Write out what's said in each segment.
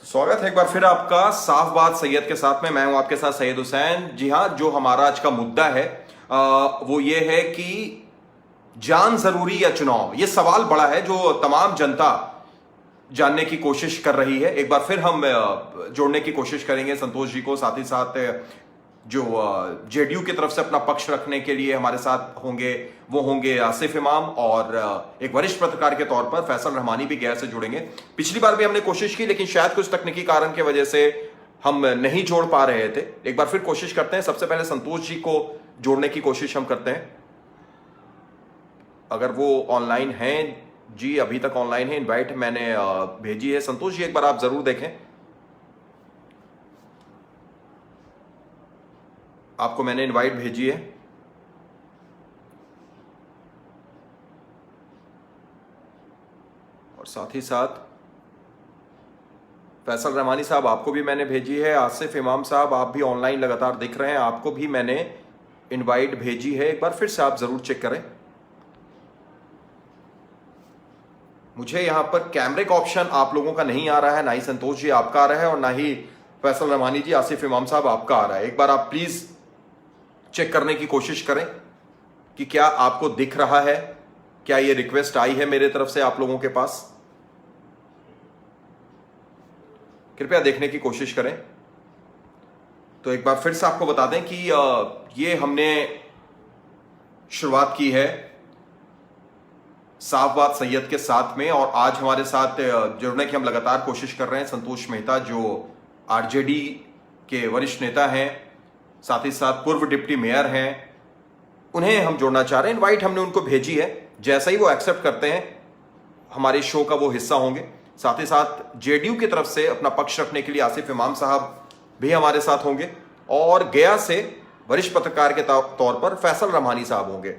स्वागत है एक बार फिर आपका साफ बात सैयद के साथ में। मैं हूं आपके साथ सैयद हुसैन। जी हां, जो हमारा आज का मुद्दा है वो ये है कि जान जरूरी या चुनाव। ये सवाल बड़ा है जो तमाम जनता जानने की कोशिश कर रही है। एक बार फिर हम जोड़ने की कोशिश करेंगे संतोष जी को, साथ ही साथ जो जेडीयू की तरफ से अपना पक्ष रखने के लिए हमारे साथ होंगे वो होंगे आसिफ इमाम, और एक वरिष्ठ पत्रकार के तौर पर फैसल रहमानी भी गैर से जुड़ेंगे। पिछली बार भी हमने कोशिश की, लेकिन शायद कुछ तकनीकी कारण की वजह से हम नहीं जोड़ पा रहे थे। एक बार फिर कोशिश करते हैं। सबसे पहले संतोष जी को जोड़ने की कोशिश हम करते हैं, अगर वो ऑनलाइन हैं। जी अभी तक ऑनलाइन है, इनवाइट मैंने भेजी है। संतोष जी एक बार आप जरूर देखें, आपको मैंने इनवाइट भेजी है। और साथ ही साथ फैसल रहमानी साहब आपको भी मैंने भेजी है। आसिफ इमाम साहब आप भी ऑनलाइन लगातार दिख रहे हैं, आपको भी मैंने इनवाइट भेजी है। एक बार फिर से आप जरूर चेक करें। मुझे यहां पर कैमरे का ऑप्शन आप लोगों का नहीं आ रहा है, ना ही संतोष जी आपका आ रहा है और ना ही फैसल रहमानी जी, आसिफ इमाम साहब आपका आ रहा है। एक बार आप प्लीज चेक करने की कोशिश करें कि क्या आपको दिख रहा है, क्या ये रिक्वेस्ट आई है मेरे तरफ से आप लोगों के पास। कृपया देखने की कोशिश करें। तो एक बार फिर से आपको बता दें कि ये हमने शुरुआत की है साफ बात सैयद के साथ में, और आज हमारे साथ जुड़ने की हम लगातार कोशिश कर रहे हैं संतोष मेहता, जो आरजेडी के वरिष्ठ नेता हैं, साथ ही साथ पूर्व डिप्टी मेयर हैं। उन्हें हम जोड़ना चाह रहे हैं। इनवाइट हमने उनको भेजी है, जैसा ही वो एक्सेप्ट करते हैं हमारे शो का वो हिस्सा होंगे। साथ ही साथ जेडीयू की तरफ से अपना पक्ष रखने के लिए आसिफ इमाम साहब भी हमारे साथ होंगे, और गया से वरिष्ठ पत्रकार के तौर पर फैसल रहमानी साहब होंगे।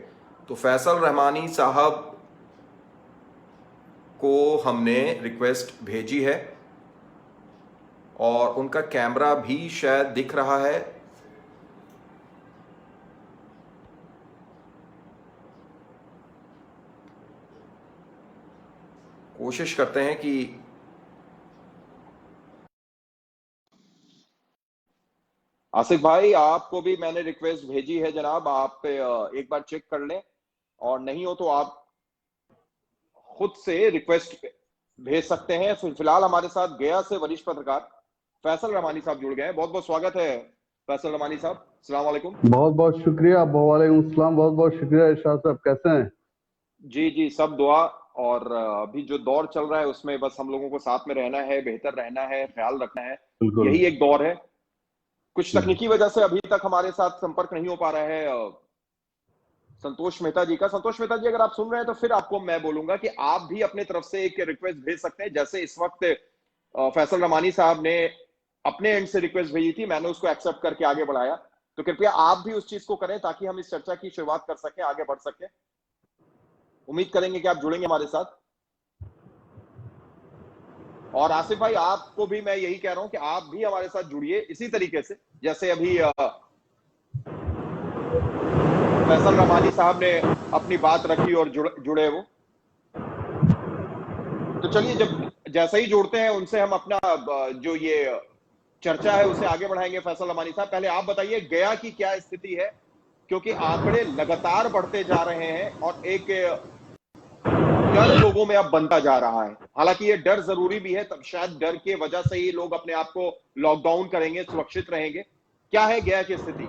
तो फैसल रहमानी साहब को हमने रिक्वेस्ट भेजी है और उनका कैमरा भी शायद दिख रहा है। कोशिश करते हैं कि आसिफ भाई, आपको भी मैंने रिक्वेस्ट भेजी है जनाब, आप एक बार चेक कर लें, और नहीं हो तो आप खुद से रिक्वेस्ट भेज सकते हैं। फिलहाल हमारे साथ गया से वरिष्ठ पत्रकार फैसल रहमानी साहब जुड़ गए हैं। बहुत बहुत स्वागत है फैसल रहमानी साहब, अस्सलाम वालेकुम। बहुत बहुत शुक्रिया। वालेकुम सलाम। बहुत बहुत शुक्रिया इरशाद साहब, कैसे हैं? जी जी, सब दुआ। और अभी जो दौर चल रहा है उसमें बस हम लोगों को साथ में रहना है, बेहतर रहना है, ख्याल रखना है, बिल्कुल। यही एक दौर है। कुछ तकनीकी वजह से अभी तक हमारे साथ संपर्क नहीं हो पा रहा है संतोष मेहता जी का। संतोष मेहता जी, अगर आप सुन रहे हैं तो फिर आपको मैं बोलूंगा कि आप भी अपने तरफ से एक रिक्वेस्ट भेज सकते हैं। जैसे इस वक्त फैसल रहमानी साहब ने अपने एंड से रिक्वेस्ट भेजी थी, मैंने उसको एक्सेप्ट करके आगे बढ़ाया। तो कृपया आप भी उस चीज को करें ताकि हम इस चर्चा की शुरुआत कर सकें, आगे बढ़ सकें। उम्मीद करेंगे कि आप जुड़ेंगे हमारे साथ। और आसिफ भाई, आपको भी मैं यही कह रहा हूं कि आप भी हमारे साथ जुड़िए इसी तरीके से, जैसे अभी फैसल रहमानी साहब ने अपनी बात रखी और जुड़े वो। तो चलिए, जब जैसा ही जोड़ते हैं उनसे हम अपना जो ये चर्चा है उसे आगे बढ़ाएंगे। फैसल रहमानी साहब, पहले आप बताइए गया की क्या स्थिति है, क्योंकि आंकड़े लगातार बढ़ते जा रहे हैं और एक डर लोगों में अब बनता जा रहा है। हालांकि ये डर जरूरी भी है, तब शायद डर के वजह से ही लोग अपने आप को लॉकडाउन करेंगे, सुरक्षित रहेंगे। क्या है गया की स्थिति?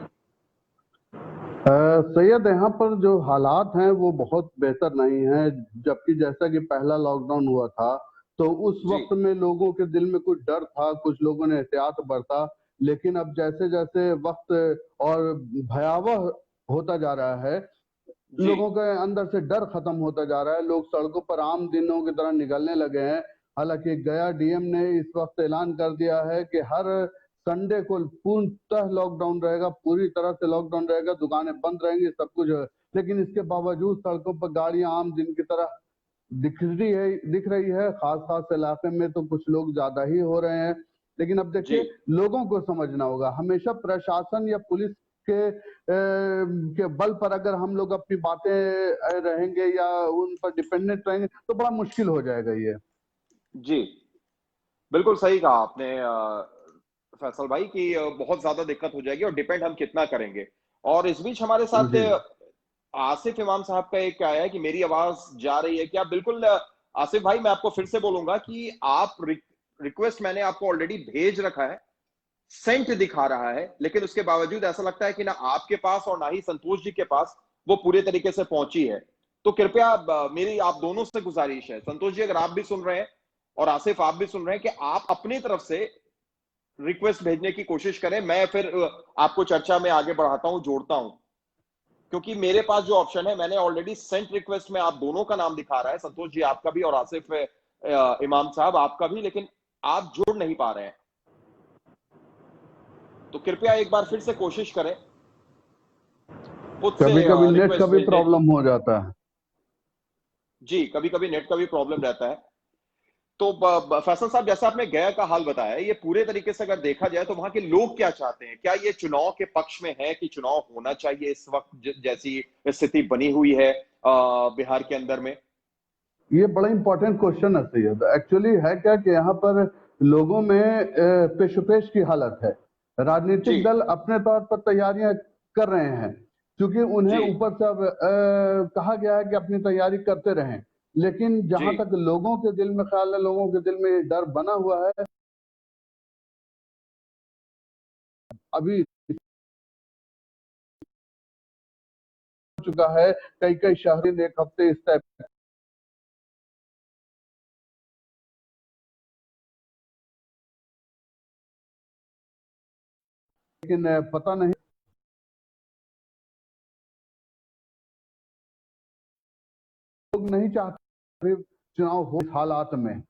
सैयद, यहाँ पर जो हालात हैं वो बहुत बेहतर नहीं है। जबकि जैसा कि पहला लॉकडाउन हुआ था तो उस जी वक्त में लोगों के दिल में कुछ डर था, कुछ लोगों ने एहतियात बरता। लेकिन अब जैसे जैसे वक्त और भयावह होता जा रहा है, जी लोगों के अंदर से डर खत्म होता जा रहा है। लोग सड़कों पर आम दिनों की तरह निकलने लगे हैं। हालांकि गया डीएम ने इस वक्त ऐलान कर दिया है कि हर संडे को पूर्णतः लॉकडाउन रहेगा, पूरी तरह से लॉकडाउन रहेगा, दुकानें बंद रहेंगी, सब कुछ है। लेकिन इसके बावजूद सड़कों पर गाड़ियां आम दिन की तरह दिख रही है। खास खास इलाके में तो कुछ लोग ज्यादा ही हो रहे हैं। लेकिन अब जी देखिए, लोगों को समझना होगा। हमेशा प्रशासन या पुलिस के बल पर अगर हम लोग अपनी बातें रहेंगे या उन पर डिपेंडेंट रहेंगे तो बड़ा मुश्किल हो जाएगा ये। जी। बिल्कुल सही कहा आपने फैसल भाई कि बहुत ज्यादा दिक्कत हो जाएगी और डिपेंड हम कितना करेंगे। और इस बीच हमारे साथ जी। आसिफ इमाम साहब का एक आया है कि मेरी आवाज जा रही है क्या? बिल्कुल आसिफ भाई, मैं आपको फिर से बोलूंगा कि आप रिक्वेस्ट मैंने आपको ऑलरेडी भेज रखा है, सेंट दिखा रहा है, लेकिन उसके बावजूद ऐसा लगता है कि ना आपके पास और ना ही संतोष जी के पास वो पूरे तरीके से पहुंची है। तो कृपया मेरी आप दोनों से गुजारिश है, संतोष जी अगर आप भी सुन रहे हैं और आसिफ आप भी सुन रहे हैं, कि आप अपनी तरफ से रिक्वेस्ट भेजने की कोशिश करें। मैं फिर आपको चर्चा में आगे बढ़ाता हूं, जोड़ता हूं, क्योंकि मेरे पास जो ऑप्शन है, मैंने ऑलरेडी सेंट रिक्वेस्ट में आप दोनों का नाम दिखा रहा है, संतोष जी आपका भी और आसिफ इमाम साहब आपका भी, लेकिन आप जुड़ नहीं पा रहे हैं। तो कृपया एक बार फिर से कोशिश करें खुद से कभी कभी नेट का रिक्वेस्ट भी भेजने की। प्रॉब्लम हो जाता है। जी, कभी कभी नेट का भी प्रॉब्लम रहता है। तो फैसल साहब, जैसा आपने गया का हाल बताया, ये पूरे तरीके से अगर देखा जाए तो वहां के लोग क्या चाहते हैं? क्या ये चुनाव के पक्ष में है कि चुनाव होना चाहिए इस वक्त, जैसी स्थिति बनी हुई है बिहार के अंदर में? ये बड़ा इंपॉर्टेंट क्वेश्चन है सैयद। एक्चुअली है क्या कि यहाँ पर लोगों में पेशोपेश की हालत है। जी राजनीतिक दल अपने तौर पर तैयारियां कर रहे हैं, क्योंकि उन्हें जी ऊपर से अब कहा गया है कि अपनी तैयारी करते रहें। लेकिन जी जहां तक लोगों के दिल में ख्याल है, लोगों के दिल में ये डर बना हुआ है। अभी हो चुका है, कई कई शहरी एक हफ्ते इस टाइप, लेकिन पता नहीं, लोग नहीं चाहते अभी चुनाव हो इस हालात में।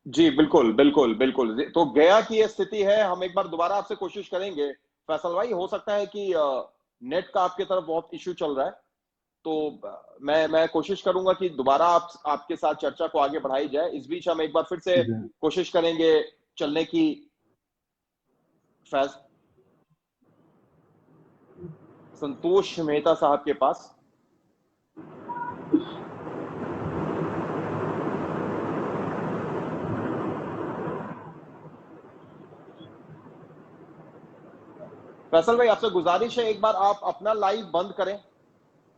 जी, बिल्कुल बिल्कुल बिल्कुल। तो गया की ये स्थिति है, हम एक बार दोबारा आपसे कोशिश करेंगे फैसल भाई। हो सकता है कि नेट का आपके तरफ बहुत इश्यू चल रहा है, तो मैं कोशिश करूंगा कि दोबारा आपके साथ चर्चा को आगे बढ़ाई जाए। इस बीच हम एक बार फिर से जी। कोशिश करेंगे चलने की। फैज संतोष मेहता साहब के पास। फैसल भाई, आपसे गुजारिश है, एक बार आप अपना लाइव बंद करें,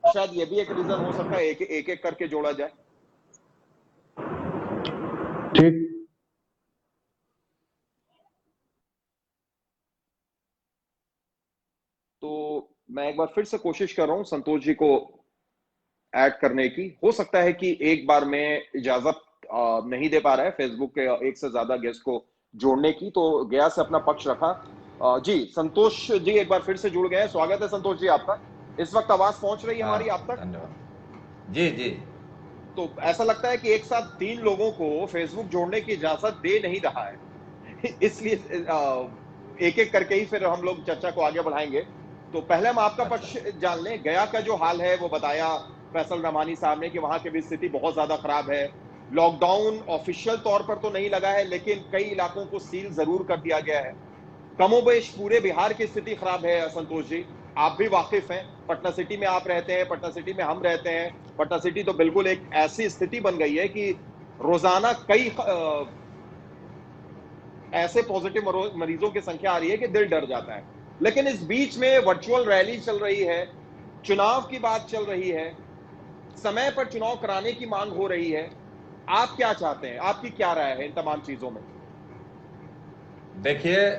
शायद ये भी एक रीजन हो सकता है, एक एक करके जोड़ा जाए। ठीक। तो मैं एक बार फिर से कोशिश कर रहा हूं संतोष जी को ऐड करने की। हो सकता है कि एक बार में इजाजत नहीं दे पा रहा है फेसबुक के एक से ज्यादा गेस्ट को जोड़ने की, तो गया से अपना पक्ष रखा। जी संतोष जी एक बार फिर से जुड़ गए हैं, स्वागत है संतोष जी आपका। इस वक्त आवाज पहुंच रही है हाँ, हमारी आप तक? धन्यवाद। जी जी। तो ऐसा लगता है कि एक साथ 3 लोगों को फेसबुक जोड़ने की इजाजत दे नहीं रहा है। इसलिए एक एक करके ही फिर हम लोग चर्चा को आगे बढ़ाएंगे। तो पहले हम आपका अच्छा। पक्ष जान लें। गया का जो हाल है वो बताया फैसल रहमानी साहब ने कि वहां की भी स्थिति बहुत ज्यादा खराब है। लॉकडाउन ऑफिशियल तौर पर तो नहीं लगा है, लेकिन कई इलाकों को सील जरूर कर दिया गया है। कमोबेश पूरे बिहार की स्थिति खराब है संतोष जी, आप भी वाकिफ हैं। पटना सिटी में आप रहते हैं, पटना सिटी में हम रहते हैं। पटना सिटी तो बिल्कुल एक ऐसी स्थिति बन गई है कि रोजाना कई ऐसे पॉजिटिव मरीजों की संख्या आ रही है कि दिल डर जाता है। लेकिन इस बीच में वर्चुअल रैली चल रही है, चुनाव की बात चल रही है, समय पर चुनाव कराने की मांग हो रही है। आप क्या चाहते हैं, आपकी क्या राय है इन तमाम चीजों में? देखिए,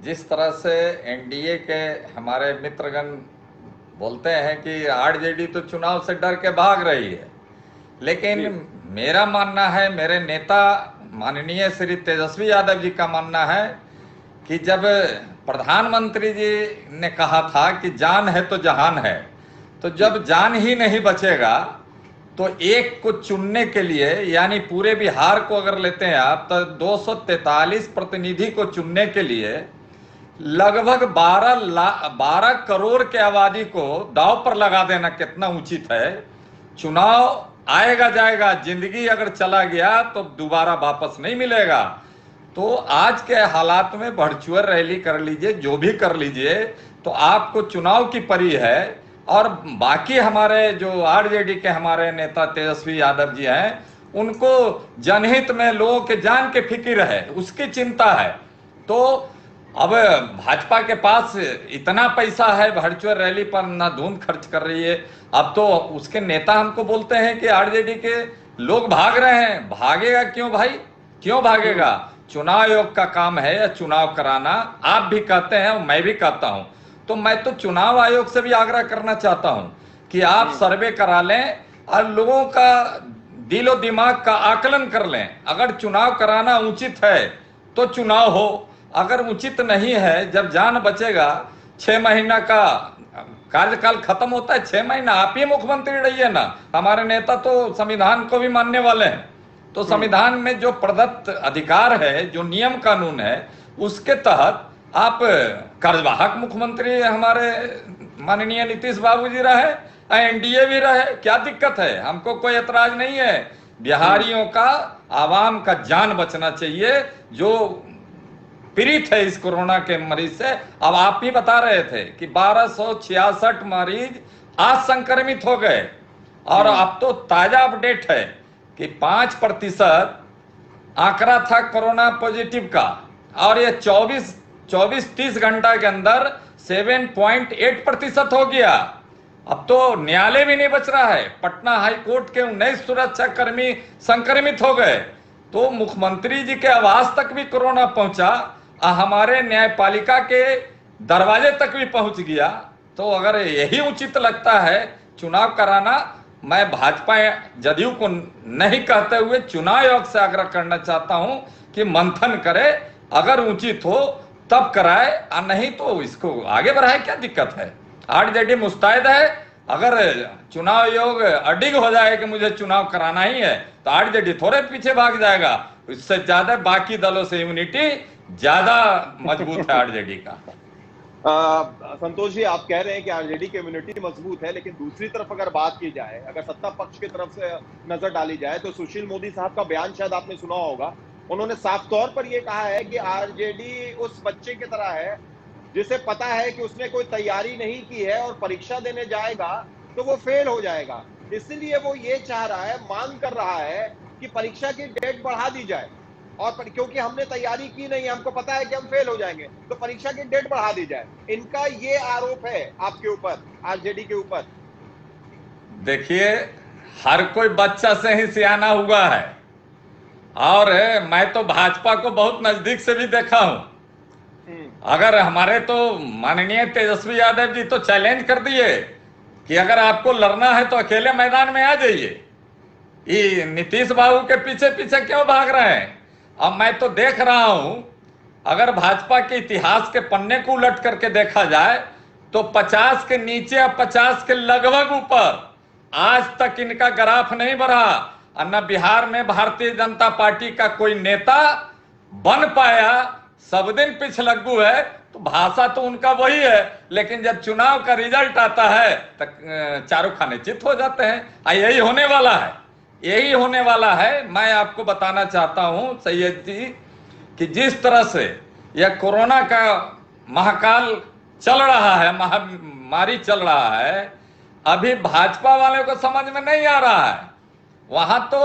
जिस तरह से एनडीए के हमारे मित्रगण बोलते हैं कि आरजेडी तो चुनाव से डर के भाग रही है, लेकिन जी मेरा मानना है, मेरे नेता माननीय श्री तेजस्वी यादव जी का मानना है कि जब प्रधानमंत्री जी ने कहा था कि जान है तो जहान है, तो जब जान ही नहीं बचेगा तो एक को चुनने के लिए, यानी पूरे बिहार को अगर लेते हैं आप, तो 243 प्रतिनिधि को चुनने के लिए लगभग 12 करोड़ के आबादी को दांव पर लगा देना कितना उचित है। चुनाव आएगा जाएगा, जिंदगी अगर चला गया तो दोबारा वापस नहीं मिलेगा। तो आज के हालात में वर्चुअल रैली कर लीजिए, जो भी कर लीजिए, तो आपको चुनाव की परी है। और बाकी हमारे जो आरजेडी के हमारे नेता तेजस्वी यादव जी हैं, उनको जनहित में लोगों के जान के फिक्र है, उसकी चिंता है। तो अब भाजपा के पास इतना पैसा है, वर्चुअल रैली पर ना धूम खर्च कर रही है। अब तो उसके नेता हमको बोलते हैं कि आरजेडी के लोग भाग रहे हैं। भागेगा क्यों भाई, क्यों भागेगा? चुनाव आयोग का काम है या चुनाव कराना। आप भी कहते हैं और मैं भी कहता हूं, तो मैं तो चुनाव आयोग से भी आग्रह करना चाहता हूं कि आप सर्वे करा लें और लोगों का दिलो दिमाग का आकलन कर लें। अगर चुनाव कराना उचित है तो चुनाव हो, अगर उचित नहीं है, जब जान बचेगा, 6 महीना का कार्यकाल खत्म होता है, 6 महीना आप ही मुख्यमंत्री रहिए ना। हमारे नेता तो संविधान को भी मानने वाले हैं, तो संविधान में जो प्रदत्त अधिकार है, जो नियम कानून है, उसके तहत आप कार्यवाहक मुख्यमंत्री हमारे माननीय नीतीश बाबू जी रहे, एनडीए भी रहे, क्या दिक्कत है? हमको कोई एतराज नहीं है। बिहारियों का, आवाम का जान बचना चाहिए जो पीड़ित है इस कोरोना के मरीज से। अब आप ही बता रहे थे कि 1266 मरीज आज संक्रमित हो गए, और अब तो ताजा अपडेट है कि 5% आंकड़ा था कोरोना पॉजिटिव का, और ये 24-30 घंटा के अंदर 7.8% हो गया। अब तो न्यायालय भी नहीं बच रहा है। पटना हाई कोर्ट के 19 सुरक्षा कर्मी संक्रमित हो गए, तो मुख्यमंत्री जी के आवास तक भी कोरोना पहुंचा, हमारे न्यायपालिका के दरवाजे तक भी पहुंच गया। तो अगर यही उचित लगता है चुनाव कराना, मैं भाजपा जदयू को नहीं कहते हुए चुनाव आयोग से आग्रह करना चाहता हूं कि मंथन करे, अगर उचित हो तब कराए, और नहीं तो इसको आगे बढ़ाए। क्या दिक्कत है? आरजेडी मुस्तैद है। अगर चुनाव आयोग अडिग हो जाए कि मुझे चुनाव कराना ही है, तो आरजेडी थोड़े पीछे भाग जाएगा। इससे ज्यादा बाकी दलों से इम्यूनिटी ज्यादा मजबूत है आरजेडी का। संतोष जी, आप कह रहे हैं कि आरजेडी की इम्यूनिटी मजबूत है, लेकिन दूसरी तरफ अगर बात की जाए, अगर सत्ता पक्ष की तरफ से नजर डाली जाए, तो सुशील मोदी साहब का बयान शायद आपने सुना होगा। उन्होंने साफ तौर पर यह कहा है कि आरजेडी उस बच्चे की तरह है जिसे पता है कि उसने कोई तैयारी नहीं की है और परीक्षा देने जाएगा तो वो फेल हो जाएगा, इसलिए वो ये चाह रहा है, मांग कर रहा है कि परीक्षा की डेट बढ़ा दी जाए, और क्योंकि हमने तैयारी की नहीं, हमको पता है कि हम फेल हो जाएंगे, तो परीक्षा की डेट बढ़ा दी जाए। इनका ये आरोप है आपके ऊपर, आरजेडी के ऊपर। देखिए, हर कोई बच्चा से ही सियाना हुआ है, और मैं तो भाजपा को बहुत नजदीक से भी देखा हूं। अगर हमारे तो माननीय तेजस्वी यादव जी तो चैलेंज कर दिए कि अगर आपको लड़ना है तो अकेले मैदान में आ जाइए, ये नीतीश बाबू के पीछे पीछे क्यों भाग रहे हैं? अब मैं तो देख रहा हूं, अगर भाजपा के इतिहास के पन्ने को उलट करके देखा जाए तो 50 के नीचे या 50 के लगभग ऊपर आज तक इनका ग्राफ नहीं बढ़ा। और न बिहार में भारतीय जनता पार्टी का कोई नेता बन पाया, सब दिन पिछलग्गू है। तो भाषा तो उनका वही है, लेकिन जब चुनाव का रिजल्ट आता है तो चारों खाने चित हो जाते हैं। यही होने वाला है, यही होने वाला है। मैं आपको बताना चाहता हूं सैयद जी कि जिस तरह से यह कोरोना का महाकाल चल रहा है, महामारी चल रहा है, अभी भाजपा वालों को समझ में नहीं आ रहा है। वहां तो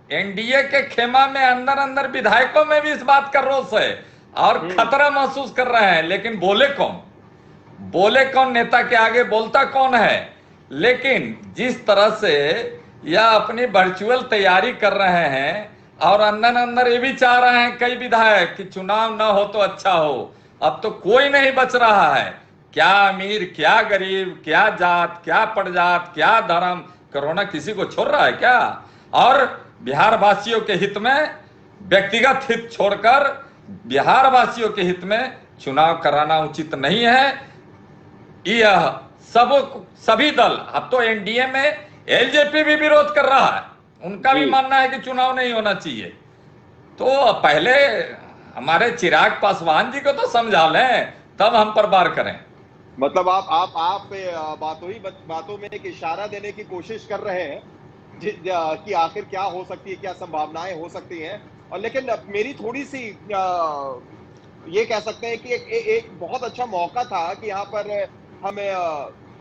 एनडीए के खेमा में अंदर अंदर विधायकों में भी इस बात का रोष है और खतरा महसूस कर रहे हैं, लेकिन बोले कौन? नेता के आगे बोलता कौन है? लेकिन जिस तरह से यह अपनी वर्चुअल तैयारी कर रहे हैं और अंदर अंदर ये भी चाह रहे हैं कई विधायक कि चुनाव ना हो तो अच्छा हो, अब तो कोई नहीं बच रहा है। क्या अमीर, क्या गरीब, क्या जात, क्या प्रजात, क्या धर्म, कोरोना किसी को छोड़ रहा है क्या? और बिहार वासियों के हित में, व्यक्तिगत हित छोड़कर बिहार वासियों के हित में चुनाव कराना उचित नहीं है। यह सभी दल, अब तो एनडीए में एलजेपी भी विरोध कर रहा है, उनका भी मानना है कि चुनाव नहीं होना चाहिए। तो पहले हमारे चिराग पासवान जी को तो समझा लें, तब हम पर वार करें। मतलब आप बातों में एक इशारा देने की कोशिश कर रहे हैं कि आखिर क्या हो सकती है, क्या संभावनाएं हो सकती हैं। और लेकिन मेरी थोड़ी सी ये कह सकते हैं कि एक बहुत अच्छा मौका था कि यहाँ पर हमें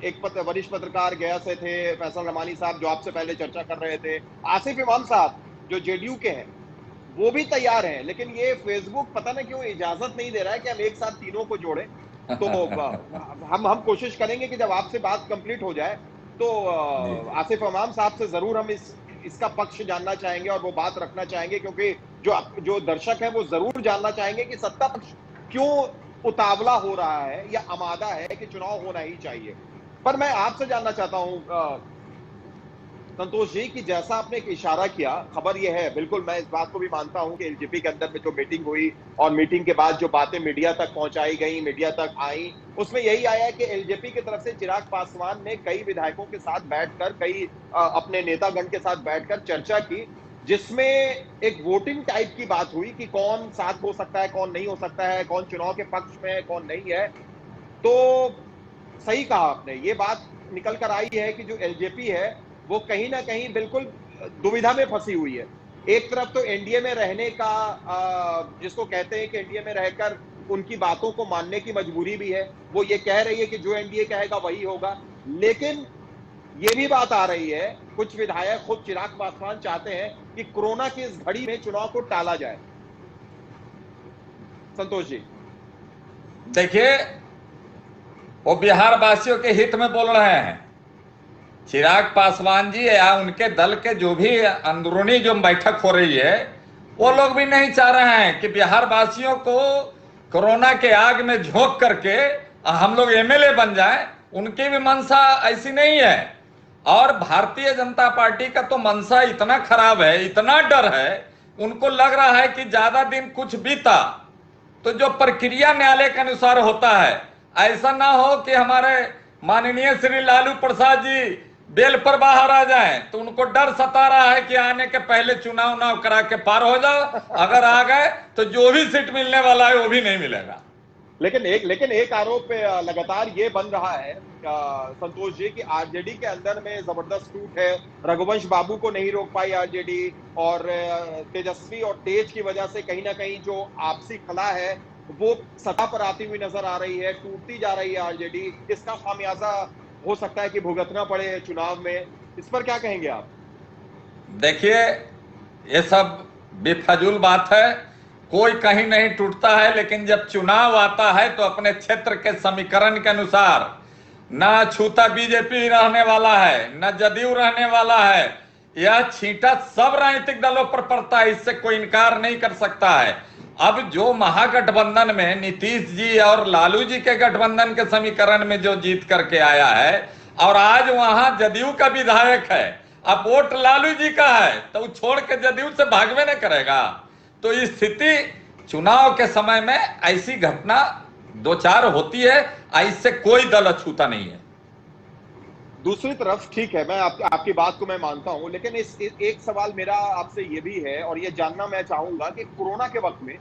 एक वरिष्ठ पत्रकार गया से थे, फैसल रहमानी साहब जो आपसे पहले चर्चा कर रहे थे, आसिफ इमाम साहब जो जेडीयू के हैं वो भी तैयार हैं, लेकिन ये फेसबुक पता ना क्यों इजाजत नहीं दे रहा है कि हम एक साथ तीनों को जोड़ें। तो हम कोशिश करेंगे कि जब आपसे बात कंप्लीट हो जाए तो आसिफ इमाम साहब से जरूर हम इसका पक्ष जानना चाहेंगे और वो बात रखना चाहेंगे, क्योंकि जो दर्शक है वो जरूर जानना चाहेंगे कि सत्ता पक्ष क्यों उतावला हो रहा है या आमादा है कि चुनाव होना ही चाहिए। पर मैं आपसे जानना चाहता हूं संतोष जी कि जैसा आपने एक इशारा किया, खबर यह है, बिल्कुल मैं इस बात को भी मानता हूं कि एलजेपी के अंदर में जो मीटिंग हुई और मीटिंग के बाद जो बातें मीडिया तक पहुंचाई गई, मीडिया तक आई, उसमें यही आया कि एलजेपी की तरफ से चिराग पासवान ने कई विधायकों के साथ बैठकर, कई अपने नेतागण के साथ बैठकर चर्चा की, जिसमें एक वोटिंग टाइप की बात हुई कि कौन साथ हो सकता है, कौन नहीं हो सकता है, कौन चुनाव के पक्ष में है, कौन नहीं है। तो सही कहा आपने, ये बात निकल कर आई है कि जो एलजेपी है वो कहीं ना कहीं बिल्कुल दुविधा में फंसी हुई है। एक तरफ तो एनडीए में रहने का, जिसको कहते हैं कि एनडीए में रहकर उनकी बातों को मानने की मजबूरी भी है, वो ये कह रही है कि जो एनडीए कहेगा वही होगा, लेकिन ये भी बात आ रही है, कुछ विधायक, खुद चिराग पासवान चाहते हैं कि कोरोना की इस घड़ी में चुनाव को टाला जाए। संतोष जी देखिए, वो बिहार वासियों के हित में बोल रहे हैं। चिराग पासवान जी या उनके दल के जो भी अंदरूनी जो बैठक हो रही है, वो लोग भी नहीं चाह रहे हैं कि बिहार वासियों को कोरोना के आग में झोंक करके हम लोग एमएलए बन जाएं। उनकी भी मंशा ऐसी नहीं है। और भारतीय जनता पार्टी का तो मंशा इतना खराब है, इतना डर है, उनको लग रहा है कि ज्यादा दिन कुछ बीता तो जो प्रक्रिया न्यायालय के अनुसार होता है, ऐसा ना हो कि हमारे माननीय श्री लालू प्रसाद जी बेल पर बाहर आ जाएं, तो उनको डर सता रहा है कि आने के पहले चुनाव करा के पार हो जाओ, अगर आ गए तो जो भी सीट मिलने वाला है वो भी नहीं मिलेगा। लेकिन एक आरोप लगातार ये बन रहा है संतोष जी कि आरजेडी के अंदर में जबरदस्त टूट है, रघुवंश बाबू को नहीं रोक पाई आरजेडी, और तेजस्वी और तेज की वजह से कहीं ना कहीं जो आपसी खला है वो सत्ता पर आती हुई नजर आ रही है, टूटती जा रही है आरजेडी। इसका खामियाजा हो सकता है कि भुगतना पड़े चुनाव में, इस पर क्या कहेंगे आप? देखिए, ये सब बेफजूल बात है, कोई कहीं नहीं टूटता है, लेकिन जब चुनाव आता है तो अपने क्षेत्र के समीकरण के अनुसार ना छूता बीजेपी रहने वाला है, न जदयू रहने वाला है, यह छींटा सब राजनीतिक दलों पर पड़ता है, इससे कोई इनकार नहीं कर सकता है। अब जो महागठबंधन में नीतीश जी और लालू जी के गठबंधन के समीकरण में जो जीत करके आया है, और आज वहां जदयू का विधायक है, अब वोट लालू जी का है, तो छोड़ के जदयू से भागवे नहीं करेगा। तो इस स्थिति चुनाव के समय में ऐसी घटना दो चार होती है, इससे कोई दल अछूता नहीं है। दूसरी तरफ ठीक है, मैं आपकी बात को मैं मानता हूं, लेकिन एक सवाल मेरा आपसे ये भी है और ये जानना मैं चाहूंगा कि कोरोना के वक्त में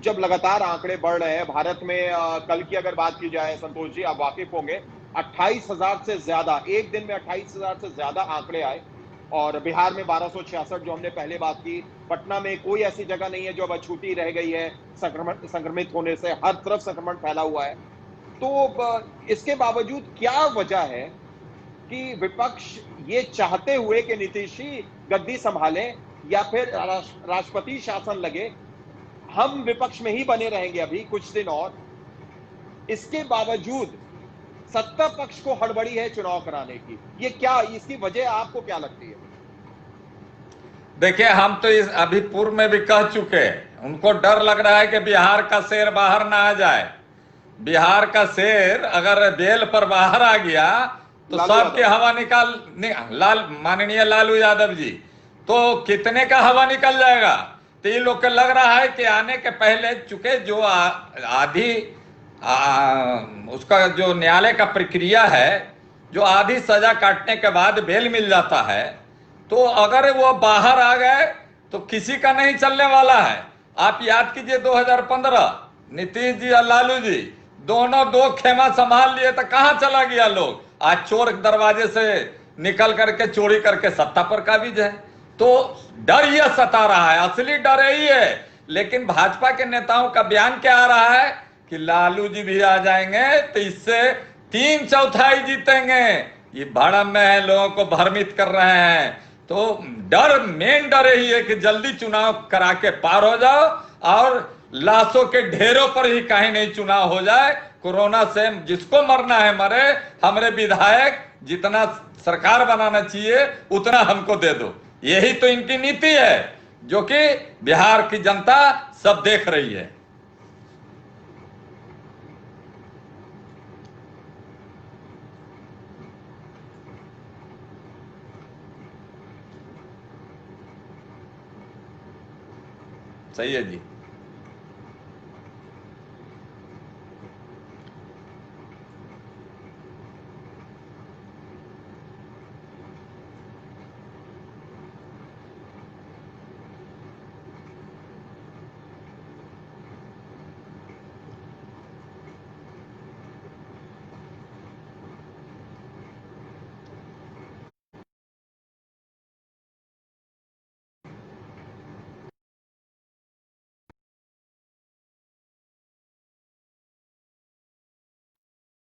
जब लगातार आंकड़े बढ़ रहे हैं भारत में, कल की अगर बात की जाए संतोष जी, आप वाकिफ होंगे, 28,000 से ज्यादा, एक दिन में 28,000 से ज्यादा आंकड़े आए, और बिहार में 1266 जो हमने पहले बात की, पटना में कोई ऐसी जगह नहीं है जो अब अछूती रह गई है संक्रमित होने से, हर तरफ संक्रमण फैला हुआ है। तो इसके बावजूद क्या वजह है कि विपक्ष ये चाहते हुए कि नीतीश जी गद्दी संभालें या फिर राष्ट्रपति शासन लगे, हम विपक्ष में ही बने रहेंगे अभी कुछ दिन और, इसके बावजूद सत्ता पक्ष को हड़बड़ी है चुनाव कराने की, ये क्या, इसकी वजह आपको क्या लगती है? देखिए, हम तो इस अभी पूर्व में भी कह चुके हैं, उनको डर लग रहा है कि बिहार का शेर बाहर ना आ जाए। बिहार का शेर अगर बेल पर बाहर आ गया तो सबके हवा निकाल माननीय लालू यादव जी, तो कितने का हवा निकल जाएगा। तो ये लोग को लग रहा है कि आने के पहले, चूंकि जो आधी उसका जो न्यायालय का प्रक्रिया है, जो आधी सजा काटने के बाद बेल मिल जाता है, तो अगर वो बाहर आ गए तो किसी का नहीं चलने वाला है। आप याद कीजिए 2015 नीतीश जी और लालू जी दोनों दो खेमा संभाल लिए, तो कहां चला गया लोग। आज चोर दरवाजे से निकल करके चोरी करके सत्ता पर काबिज है। तो डर यह सता रहा है, असली डर यही है। लेकिन भाजपा के नेताओं का बयान क्या आ रहा है कि लालू जी भी आ जाएंगे तो इससे 3/4 जीतेंगे, ये भड़म में है, लोगों को भ्रमित कर रहे हैं। तो मेन डर यही है कि जल्दी चुनाव करा के पार हो जाओ और लाशों के ढेरों पर ही कहीं नहीं चुनाव हो जाए। कोरोना से जिसको मरना है मरे, हमारे विधायक जितना सरकार बनाना चाहिए उतना हमको दे दो, यही तो इनकी नीति है, जो कि बिहार की जनता सब देख रही है। सही है जी।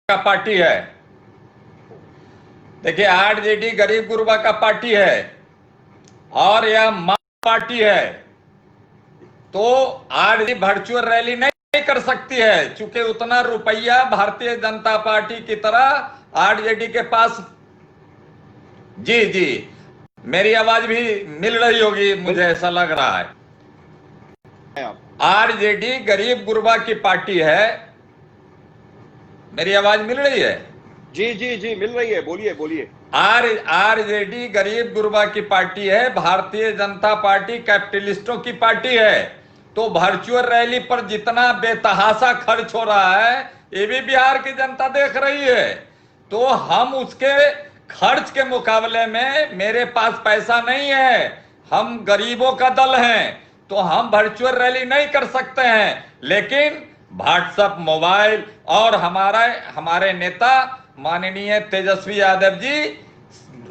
का पार्टी है, देखिए आरजेडी गरीब गुरबा का पार्टी है और यह मां पार्टी है, तो आरजेडी वर्चुअल रैली नहीं कर सकती है, चूंकि उतना रुपया भारतीय जनता पार्टी की तरह आरजेडी के पास। जी जी, मेरी आवाज भी मिल रही होगी, मुझे ऐसा लग रहा है। आरजेडी गरीब गुरबा की पार्टी है, मेरी आवाज मिल रही है? जी जी जी मिल रही है, बोलिए बोलिए। आरजेडी गरीब गुरबा की पार्टी है, भारतीय जनता पार्टी कैपिटलिस्टों की पार्टी है। तो वर्चुअल रैली पर जितना बेतहाशा खर्च हो रहा है ये भी बिहार की जनता देख रही है। तो हम उसके खर्च के मुकाबले में, मेरे पास पैसा नहीं है, हम गरीबों का दल हैं, तो हम वर्चुअल रैली नहीं कर सकते हैं, लेकिन व्हाट्सएप, मोबाइल और हमारे नेता माननीय तेजस्वी यादव जी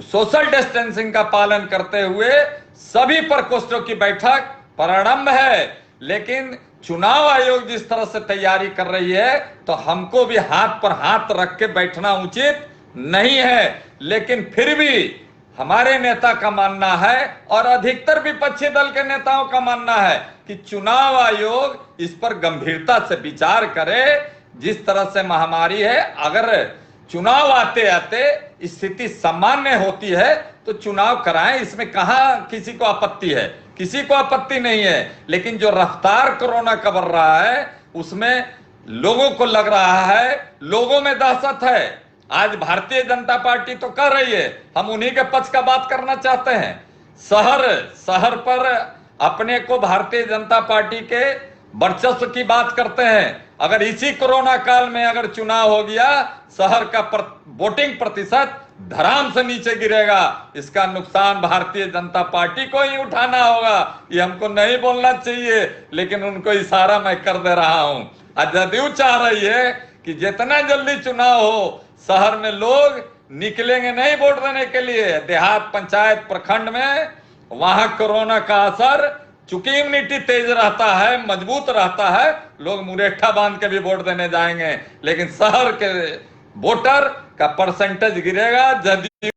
सोशल डिस्टेंसिंग का पालन करते हुए सभी प्रकोष्ठों की बैठक प्रारंभ है। लेकिन चुनाव आयोग जिस तरह से तैयारी कर रही है, तो हमको भी हाथ पर हाथ रख के बैठना उचित नहीं है। लेकिन फिर भी हमारे नेता का मानना है और अधिकतर विपक्षी दल के नेताओं का मानना है कि चुनाव आयोग इस पर गंभीरता से विचार करे। जिस तरह से महामारी है, अगर चुनाव आते आते स्थिति सामान्य होती है तो चुनाव कराएं, इसमें कहां किसी को आपत्ति है, किसी को आपत्ति नहीं है। लेकिन जो रफ्तार कोरोना का बढ़ रहा है उसमें लोगों को लग रहा है, लोगों में दहशत है। आज भारतीय जनता पार्टी तो कर रही है, हम उन्हीं के पक्ष का बात करना चाहते हैं। शहर पर अपने को भारतीय जनता पार्टी के वर्चस्व की बात करते हैं। अगर इसी कोरोना काल में अगर चुनाव हो गया, शहर का वोटिंग प्रतिशत धराम से नीचे गिरेगा। इसका नुकसान भारतीय जनता पार्टी को ही उठाना होगा। ये हमको नहीं बोलना चाहिए, लेकिन उनको इशारा मैं कर दे रहा हूं। जदयू चाह रही है कि जितना जल्दी चुनाव हो, शहर में लोग निकलेंगे नहीं वोट देने के लिए। देहात, पंचायत, प्रखंड में वहां कोरोना का असर, चूंकि इम्यूनिटी तेज रहता है, मजबूत रहता है, लोग मुरेठा बांध के भी वोट देने जाएंगे। लेकिन शहर के वोटर का परसेंटेज गिरेगा। जदयू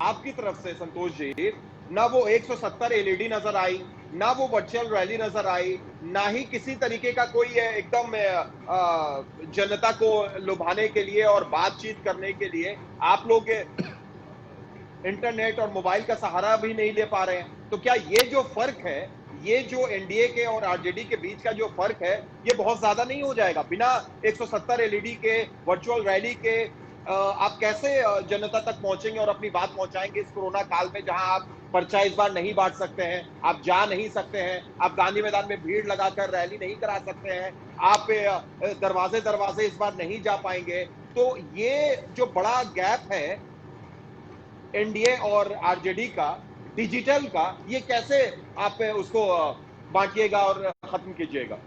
आपकी तरफ से संतोष जी, ना वो 170 एलईडी नजर आई, ना वो वर्चुअल रैली नजर आई, ना ही किसी तरीके का कोई एकदम जनता को लुभाने के लिए और बातचीत करने के लिए आप लोग इंटरनेट और मोबाइल का सहारा भी नहीं ले पा रहे हैं। तो क्या ये जो फर्क है, ये जो एनडीए के और आरजेडी के बीच का जो फर्क है, ये बहुत ज्यादा नहीं हो जाएगा? बिना 170 एलईडी के, वर्चुअल रैली के आप कैसे जनता तक पहुंचेंगे और अपनी बात पहुंचाएंगे इस कोरोना काल में, जहां आप पर्चा इस बार नहीं बांट सकते हैं, आप जा नहीं सकते हैं, आप गांधी मैदान में भीड़ लगाकर रैली नहीं करा सकते हैं, आप दरवाजे दरवाजे इस बार नहीं जा पाएंगे। तो ये जो बड़ा गैप है एनडीए और आरजेडी का, डिजिटल का, ये कैसे आप उसको बांटिएगा और खत्म कीजिएगा?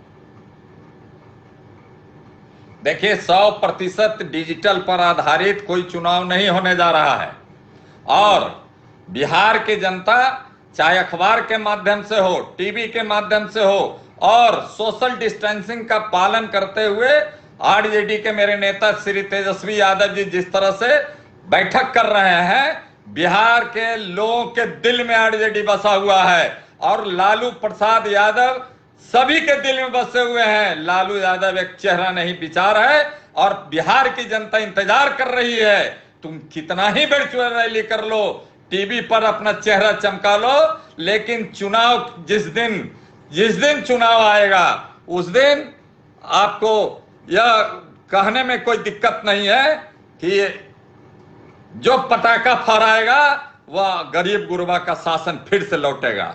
देखिए, 100% डिजिटल पर आधारित कोई चुनाव नहीं होने जा रहा है। और बिहार की जनता चाहे अखबार के माध्यम से हो, टीवी के माध्यम से हो और सोशल डिस्टेंसिंग का पालन करते हुए आरजेडी के मेरे नेता श्री तेजस्वी यादव जी जिस तरह से बैठक कर रहे हैं, बिहार के लोगों के दिल में आरजेडी बसा हुआ है और लालू प्रसाद यादव सभी के दिल में बसे हुए हैं। लालू यादव एक चेहरा नहीं विचार है और बिहार की जनता इंतजार कर रही है। तुम कितना ही वर्चुअल रैली कर लो, टीवी पर अपना चेहरा चमका लो, लेकिन चुनाव जिस दिन चुनाव आएगा उस दिन आपको यह कहने में कोई दिक्कत नहीं है कि जो पटाखा फहराएगा वह गरीब गुरबा का शासन फिर से लौटेगा।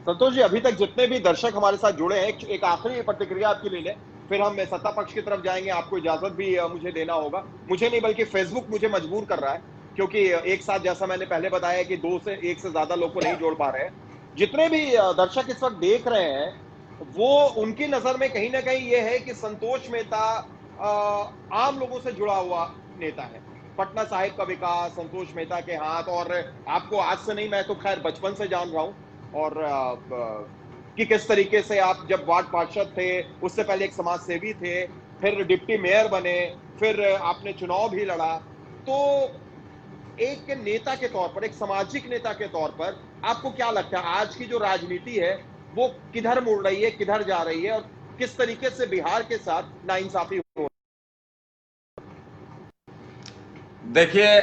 संतोष जी, अभी तक जितने भी दर्शक हमारे साथ जुड़े हैं, एक आखिरी प्रतिक्रिया आपकी ले लें, फिर हम सत्ता पक्ष की तरफ जाएंगे। आपको इजाजत भी मुझे देना होगा, मुझे नहीं बल्कि फेसबुक मुझे मजबूर कर रहा है, क्योंकि एक साथ जैसा मैंने पहले बताया कि 2 से 1 से ज्यादा लोग को नहीं जोड़ पा रहे हैं। जितने भी दर्शक इस वक्त देख रहे हैं वो उनकी नजर में कहीं ना कहीं ये है कि संतोष मेहता आम लोगों से जुड़ा हुआ नेता है। पटना साहिब का विकास संतोष मेहता के हाथ, और आपको आज से नहीं, मैं तो खैर बचपन से जान रहा हूं, और कि किस तरीके से आप जब वार्ड पार्षद थे, उससे पहले एक समाज सेवी थे, फिर डिप्टी मेयर बने, फिर आपने चुनाव भी लड़ा। तो एक नेता के तौर पर, एक सामाजिक नेता के तौर पर आपको क्या लगता है आज की जो राजनीति है वो किधर मुड़ रही है, किधर जा रही है, और किस तरीके से बिहार के साथ नाइंसाफी हो? देखिए,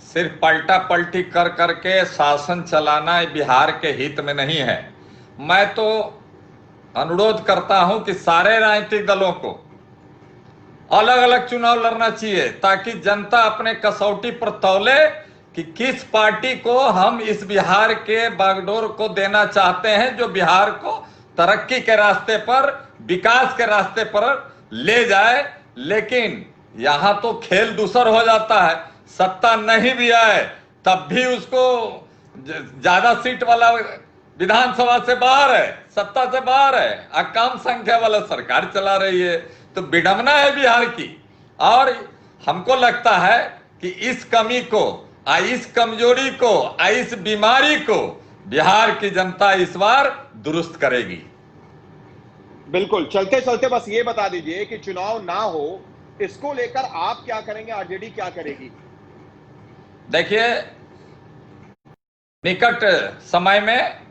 सिर्फ पलटा पलटी कर करके शासन चलाना बिहार के हित में नहीं है। मैं तो अनुरोध करता हूं कि सारे राजनीतिक दलों को अलग अलग चुनाव लड़ना चाहिए, ताकि जनता अपने कसौटी पर तौले कि किस पार्टी को हम इस बिहार के बागडोर को देना चाहते हैं, जो बिहार को तरक्की के रास्ते पर, विकास के रास्ते पर ले जाए। लेकिन यहां तो खेल दूसर हो जाता है, सत्ता नहीं भी आए तब भी उसको ज्यादा सीट वाला विधानसभा से बाहर है, सत्ता से बाहर है, कम संख्या वाला सरकार चला रही है। तो विडंबना है बिहार की, और हमको लगता है कि इस कमी को, इस कमजोरी को, इस बीमारी को बिहार की जनता इस बार दुरुस्त करेगी। बिल्कुल। चलते चलते बस ये बता दीजिए कि चुनाव ना हो, इसको लेकर आप क्या करेंगे, आरजेडी क्या करेगी? देखिए, निकट समय में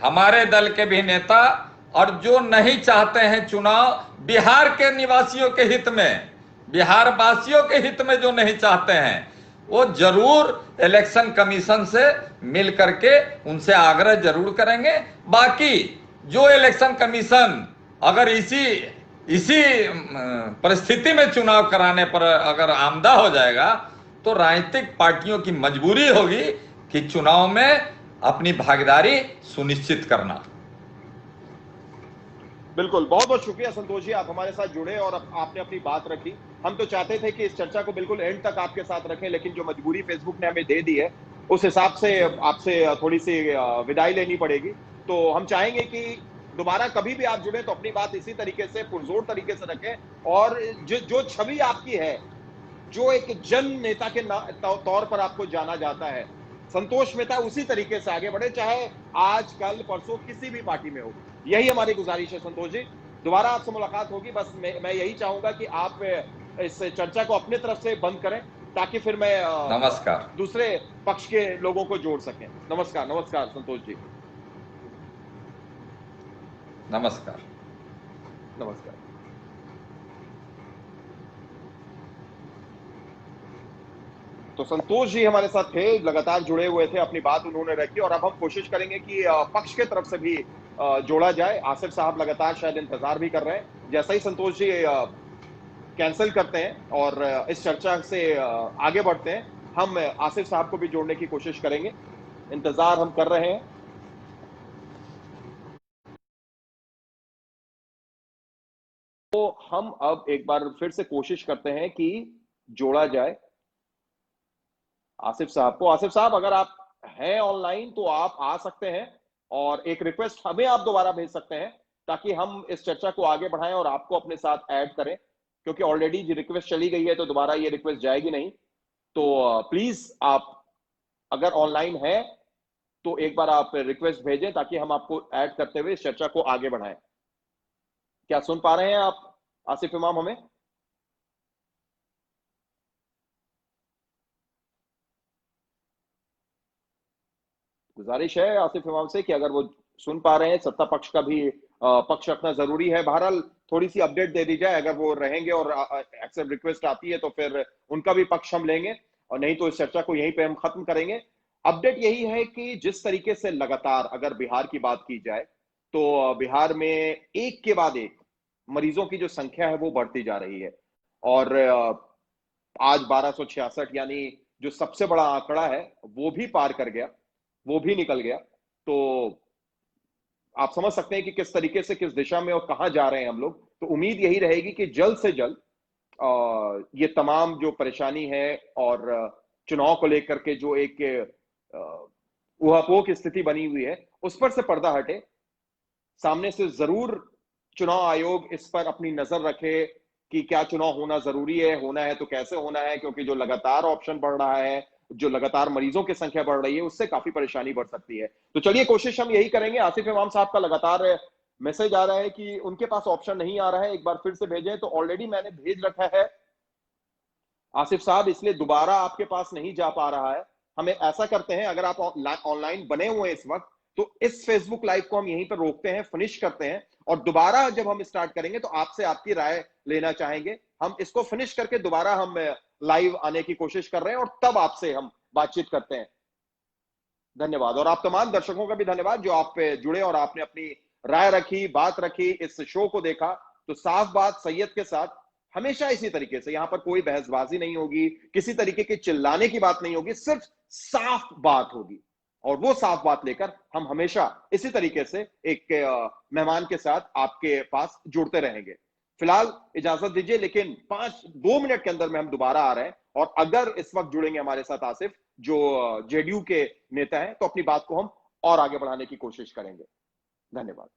हमारे दल के भी नेता, और जो नहीं चाहते हैं चुनाव बिहार के निवासियों के हित में, बिहार वासियों के हित में जो नहीं चाहते हैं, वो जरूर इलेक्शन कमीशन से मिल करके उनसे आग्रह जरूर करेंगे। बाकी जो इलेक्शन कमीशन अगर इसी परिस्थिति में चुनाव कराने पर अगर आमदा हो जाएगा, तो राजनीतिक पार्टियों की मजबूरी होगी कि चुनाव में अपनी भागीदारी सुनिश्चित करना। बिल्कुल, बहुत बहुत शुक्रिया संतोष जी, आप हमारे साथ जुड़े और आपने अपनी बात रखी। हम तो चाहते थे कि इस चर्चा को बिल्कुल एंड तक आपके साथ रखें, लेकिन जो मजबूरी फेसबुक ने हमें दे दी है उस हिसाब से आपसे थोड़ी सी विदाई लेनी पड़ेगी। तो हम चाहेंगे कि दोबारा कभी भी आप जुड़े तो अपनी बात इसी तरीके से पुरजोर तरीके से रखें, और जो छवि आपकी है, जो एक जन नेता के तौर पर आपको जाना जाता है, संतोष मेहता, उसी तरीके से आगे बढ़े, चाहे आज कल परसों किसी भी पार्टी में हो। यही हमारी गुजारिश है संतोष जी। दोबारा आपसे मुलाकात होगी, बस मैं यही चाहूंगा कि आप इस चर्चा को अपने तरफ से बंद करें, ताकि फिर मैं नमस्कार दूसरे पक्ष के लोगों को जोड़ सकें। नमस्कार। नमस्कार संतोष जी। नमस्कार। नमस्कार। तो संतोष जी हमारे साथ थे, लगातार जुड़े हुए थे, अपनी बात उन्होंने रखी, और अब हम कोशिश करेंगे कि पक्ष के तरफ से भी जोड़ा जाए। आसिफ साहब लगातार शायद इंतजार भी कर रहे हैं। जैसा ही संतोष जी कैंसिल करते हैं और इस चर्चा से आगे बढ़ते हैं, हम आसिफ साहब को भी जोड़ने की कोशिश करेंगे। इंतजार हम कर रहे हैं। तो हम अब एक बार फिर से कोशिश करते हैं कि जोड़ा जाए आसिफ साहब को। आसिफ साहब, अगर आप हैं ऑनलाइन तो आप आ सकते हैं, और एक रिक्वेस्ट हमें आप दोबारा भेज सकते हैं, ताकि हम इस चर्चा को आगे बढ़ाएं और आपको अपने साथ ऐड करें, क्योंकि ऑलरेडी रिक्वेस्ट चली गई है तो दोबारा ये रिक्वेस्ट जाएगी नहीं। तो प्लीज आप अगर ऑनलाइन है तो एक बार आप रिक्वेस्ट भेजें ताकि हम आपको ऐड करते हुए इस चर्चा को आगे बढ़ाएं। क्या सुन पा रहे हैं आप आसिफ इमाम हमें? गुजारिश है आसिफ इमाम से कि अगर वो सुन पा रहे हैं, सत्ता पक्ष का भी पक्ष रखना जरूरी है। बहरहाल थोड़ी सी अपडेट दे दी जाए, अगर वो रहेंगे और एक्सेप्ट रिक्वेस्ट आती है तो फिर उनका भी पक्ष हम लेंगे, और नहीं तो इस चर्चा को यहीं पे हम खत्म करेंगे। अपडेट यही है कि जिस तरीके से लगातार अगर बिहार की बात की जाए तो बिहार में एक के बाद एक मरीजों की जो संख्या है वो बढ़ती जा रही है, और आज 1266 यानी जो सबसे बड़ा आंकड़ा है वो भी पार कर गया, वो भी निकल गया। तो आप समझ सकते हैं कि किस तरीके से, किस दिशा में और कहां जा रहे हैं हम लोग। तो उम्मीद यही रहेगी कि जल्द से जल्द ये तमाम जो परेशानी है और चुनाव को लेकर के जो एक ऊहापोह की स्थिति बनी हुई है उस पर से पर्दा हटे। सामने से जरूर चुनाव आयोग इस पर अपनी नजर रखे कि क्या चुनाव होना जरूरी है, होना है तो कैसे होना है, क्योंकि जो लगातार ऑप्शन बढ़ रहा है, जो लगातार मरीजों की संख्या बढ़ रही है, उससे काफी परेशानी बढ़ सकती है। तो चलिए कोशिश हम यही करेंगे। आसिफ इमाम साहब का लगातार मैसेज आ रहा है कि उनके पास ऑप्शन नहीं आ रहा है, एक बार फिर से भेजें। तो ऑलरेडी मैंने भेज रखा है आसिफ साहब, इसलिए दोबारा आपके पास नहीं जा पा रहा है। हमें ऐसा करते हैं, अगर आप ऑनलाइन बने हुए हैं इस वक्त तो इस फेसबुक लाइव को हम यहीं पर रोकते हैं, फिनिश करते हैं, और दोबारा जब हम स्टार्ट करेंगे तो आपसे आपकी राय लेना चाहेंगे। हम इसको फिनिश करके दोबारा हम लाइव आने की कोशिश कर रहे हैं और तब आपसे हम बातचीत करते हैं। धन्यवाद, और आप तमाम दर्शकों का भी धन्यवाद जो आप पे जुड़े और आपने अपनी राय रखी, बात रखी, इस शो को देखा। तो साफ बात सैयद के साथ हमेशा इसी तरीके से, यहां पर कोई बहसबाजी नहीं होगी, किसी तरीके के चिल्लाने की बात नहीं होगी, सिर्फ साफ बात होगी, और वो साफ बात लेकर हम हमेशा इसी तरीके से एक मेहमान के साथ आपके पास जुड़ते रहेंगे। फिलहाल इजाजत दीजिए, लेकिन 2 मिनट के अंदर में हम दोबारा आ रहे हैं, और अगर इस वक्त जुड़ेंगे हमारे साथ आसिफ जो जेडीयू के नेता हैं तो अपनी बात को हम और आगे बढ़ाने की कोशिश करेंगे। धन्यवाद।